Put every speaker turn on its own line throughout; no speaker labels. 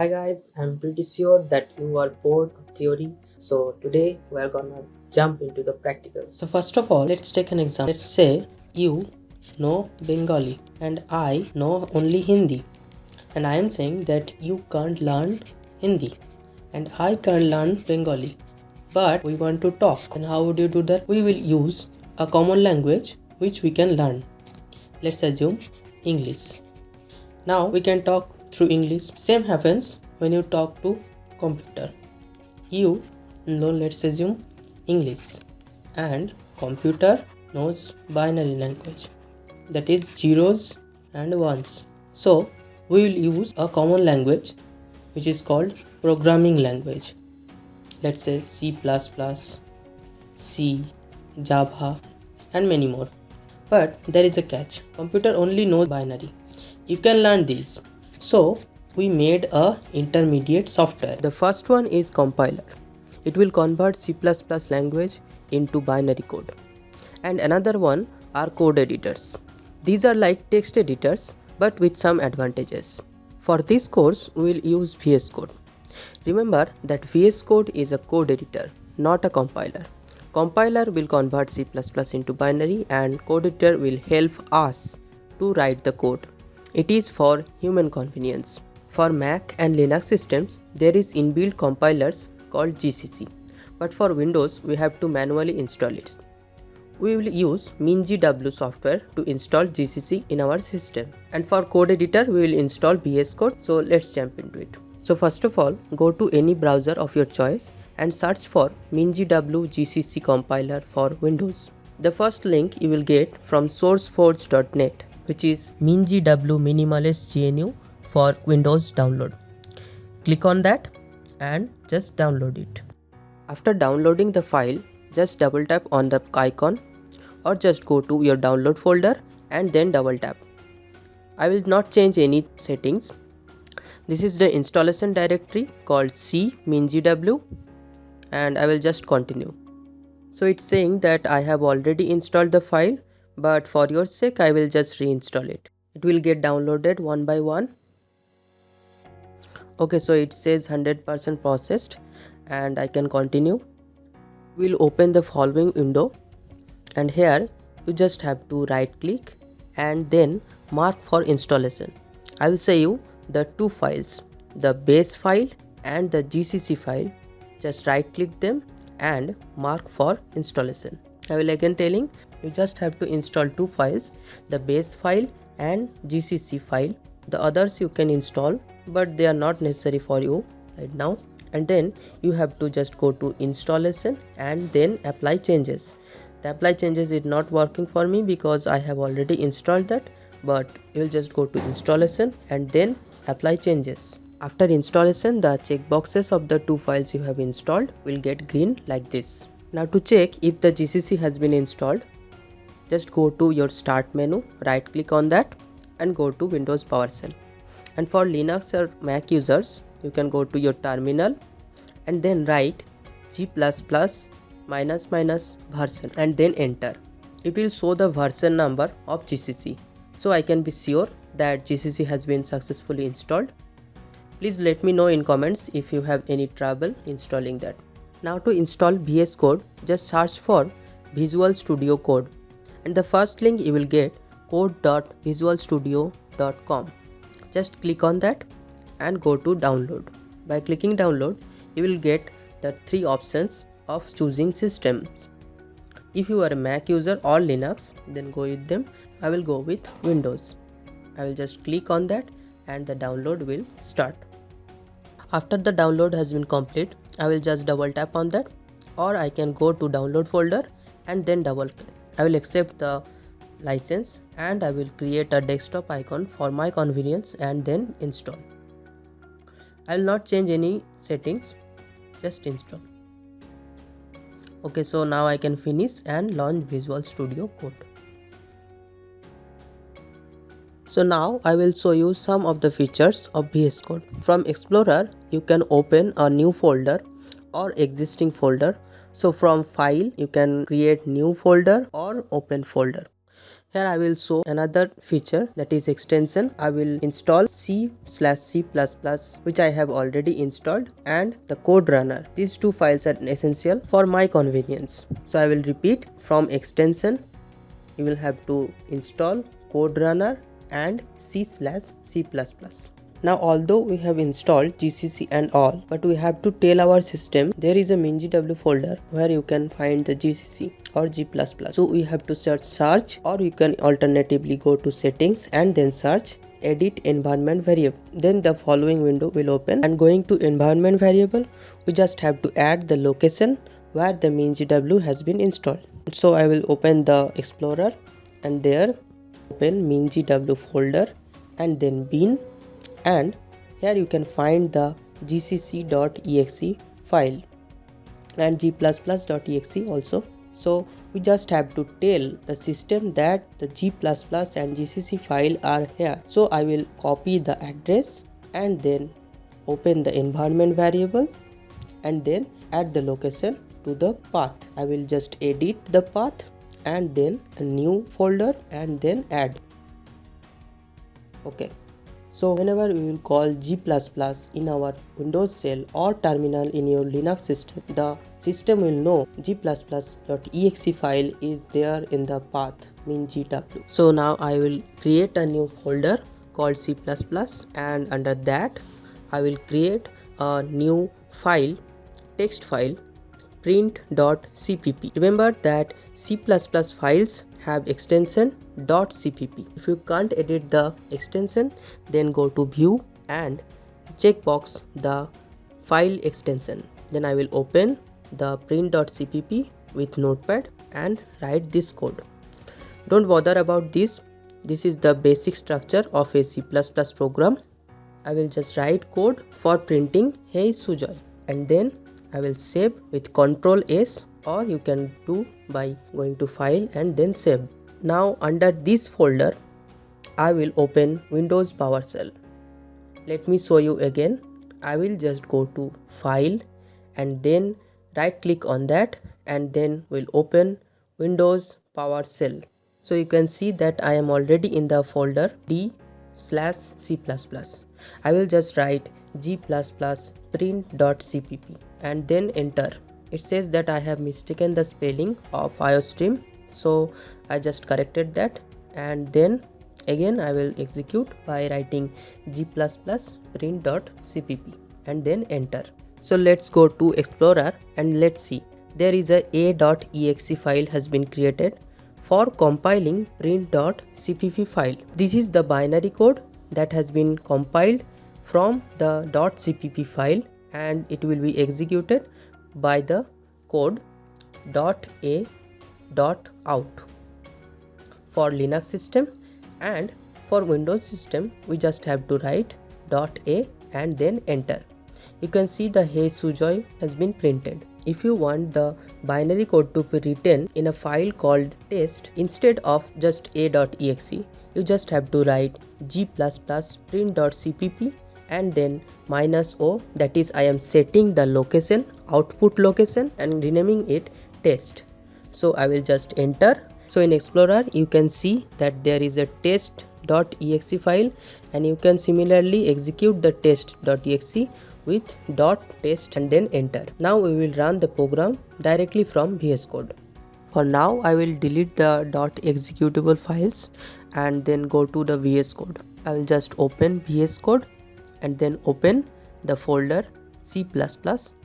Hi guys, I'm pretty sure that you are bored of theory, so today we're gonna jump into the practicals. So first of all, let's take an example. Let's say you know Bengali and I know only Hindi, and I am saying that you can't learn Hindi and I can't learn Bengali, but we want to talk. And how would you do that? We will use a common language which we can learn. Let's assume English. Now we can talk through English. Same happens when you talk to computer. You know, let's assume English, and computer knows binary language, that is zeros and ones. So we will use a common language which is called programming language. Let's say C++, C, Java and many more. But there is a catch. Computer only knows binary. You can learn these. So we made a intermediate software. The first one is compiler. It will convert C++ language into binary code. And another one are code editors. These are like text editors but with some advantages. For this course we will use VS Code. Remember that VS Code is a code editor, not a compiler. Compiler will convert C++ into binary and code editor will help us to write the code. It is for human convenience. For Mac and Linux systems, there is inbuilt compilers called GCC, but for Windows we have to manually install it. We will use MinGW software to install GCC in our system. And for code editor we will install VS Code. So let's jump into it. So first of all, go to any browser of your choice and search for MinGW GCC compiler for Windows. The first link you will get from sourceforge.net, which is MinGW minimalist GNU for Windows download. Click on that and just download it. After downloading the file, just double tap on the icon or just go to your download folder and then double tap. I will not change any settings. This is the installation directory called C MinGW and I will just continue. So it's saying that I have already installed the file, but for your sake I will just reinstall it. It will get downloaded one by one. Okay, so it says 100% processed and I can continue. We'll open the following window and here you just have to right click and then mark for installation. I will show you the two files, the base file and the GCC file. Just right click them and mark for installation. I will again telling you just have to install two files, the base file and GCC file. The others you can install but they are not necessary for you right now. And then you have to just go to installation and then apply changes. The apply changes is not working for me because I have already installed that, but you will just go to installation and then apply changes. After installation, the checkboxes of the two files you have installed will get green like this. Now to check if the GCC has been installed, just go to your start menu, right click on that and go to Windows PowerShell. And for Linux or Mac users, you can go to your terminal and then write G++ ---- version and then enter. It will show the version number of GCC. So I can be sure that GCC has been successfully installed. Please let me know in comments if you have any trouble installing that. Now to install VS Code, just search for Visual Studio Code and the first link you will get code.visualstudio.com. Just click on that and go to download. By clicking download, you will get the three options of choosing systems. If you are a Mac user or Linux, then go with them. I will go with Windows. I will just click on that and the download will start. After the download has been complete, I will just double tap on that, or I can go to download folder and then double click. I will accept the license and I will create a desktop icon for my convenience and then install. I will not change any settings, just install. Okay, so now I can finish and launch Visual Studio Code. So now I will show you some of the features of VS Code. From Explorer, you can open a new folder or existing folder. So from file, you can create new folder or open folder. Here I will show another feature, that is extension. I will install C/C++ which I have already installed, and the code runner. These two files are essential for my convenience. So I will repeat, from extension you will have to install code runner and C/C++. Now although we have installed GCC and all, but we have to tell our system there is a minGW folder where you can find the GCC or G++. So we have to search, or you can alternatively go to settings and then search edit environment variable. Then the following window will open, and going to environment variable we just have to add the location where the minGW has been installed. So I will open the Explorer and there open minGW folder and then bin, and here you can find the gcc.exe file and g++.exe also. So we just have to tell the system that the g++ and gcc file are here. So I will copy the address and then open the environment variable and then add the location to the path. I will just edit the path and then a new folder and then add. Okay. So whenever we will call G++ in our Windows shell or terminal in your Linux system, the system will know g++.exe file is there in the path minGW. So now I will create a new folder called C++, and under that I will create a new file, text file, print.cpp. Remember that C++ files have extension .cpp. If you can't edit the extension, then go to view and checkbox the file extension. Then I will open the print.cpp with notepad and write this code. Don't bother about this. This is the basic structure of a C++ program. I will just write code for printing hey Sujoy, and then I will save with Ctrl S, or you can do by going to file and then save. Now under this folder I will open Windows PowerShell. Let me show you again. I will just go to file and then right click on that, and then we'll open Windows PowerShell. So you can see that I am already in the folder D/C++. I will just write g++ print.cpp and then enter. It says that I have mistaken the spelling of iostream, so I just corrected that, and then again I will execute by writing g++ print.cpp and then enter. So let's go to Explorer and let's see. There is a.exe file has been created for compiling print.cpp file. This is the binary code that has been compiled from the .cpp file, and it will be executed by the code .a.out for Linux system, and for Windows system we just have to write .a and then enter. You can see the hey Sujoy has been printed. If you want the binary code to be written in a file called test instead of just a.exe, you just have to write g++ print.cpp and then -o, that is I am setting the location, output location, and renaming it test. So I will just enter. So in Explorer you can see that there is a test.exe file, and you can similarly execute the test.exe with .test and then enter. Now we will run the program directly from VS Code. For now I will delete the .executable files and then go to the VS Code. I will just open VS Code and then open the folder C++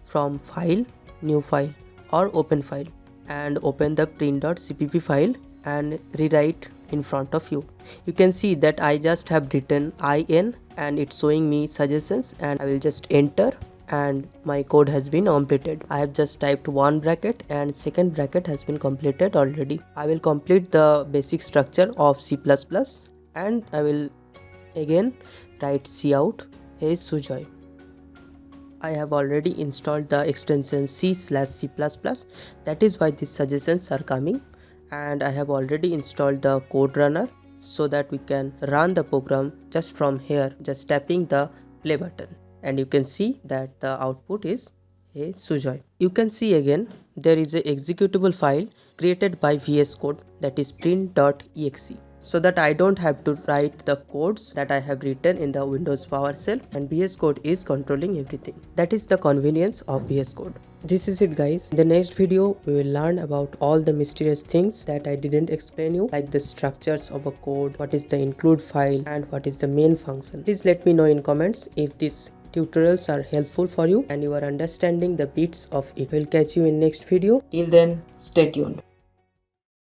from file, new file, or open file, and open the print.cpp file and rewrite in front of you. You can see that I just have written in and it's showing me suggestions, and I will just enter and my code has been completed. I have just typed one bracket and second bracket has been completed already. I will complete the basic structure of C++ and I will again write cout hey Sujoy. I have already installed the extension C/C++, that is why these suggestions are coming, and I have already installed the code runner so that we can run the program just from here, just tapping the play button, and you can see that the output is hey Sujoy. You can see again there is a executable file created by VS Code, that is print.exe, so that I don't have to write the codes that I have written in the Windows PowerShell, and VS Code is controlling everything. That is the convenience of VS Code. This is it, guys. In the next video, we will learn about all the mysterious things that I didn't explain you, like the structures of a code, what is the include file, and what is the main function. Please let me know in comments if these tutorials are helpful for you and you are understanding the bits of it. We'll catch you in next video. Till then, stay tuned.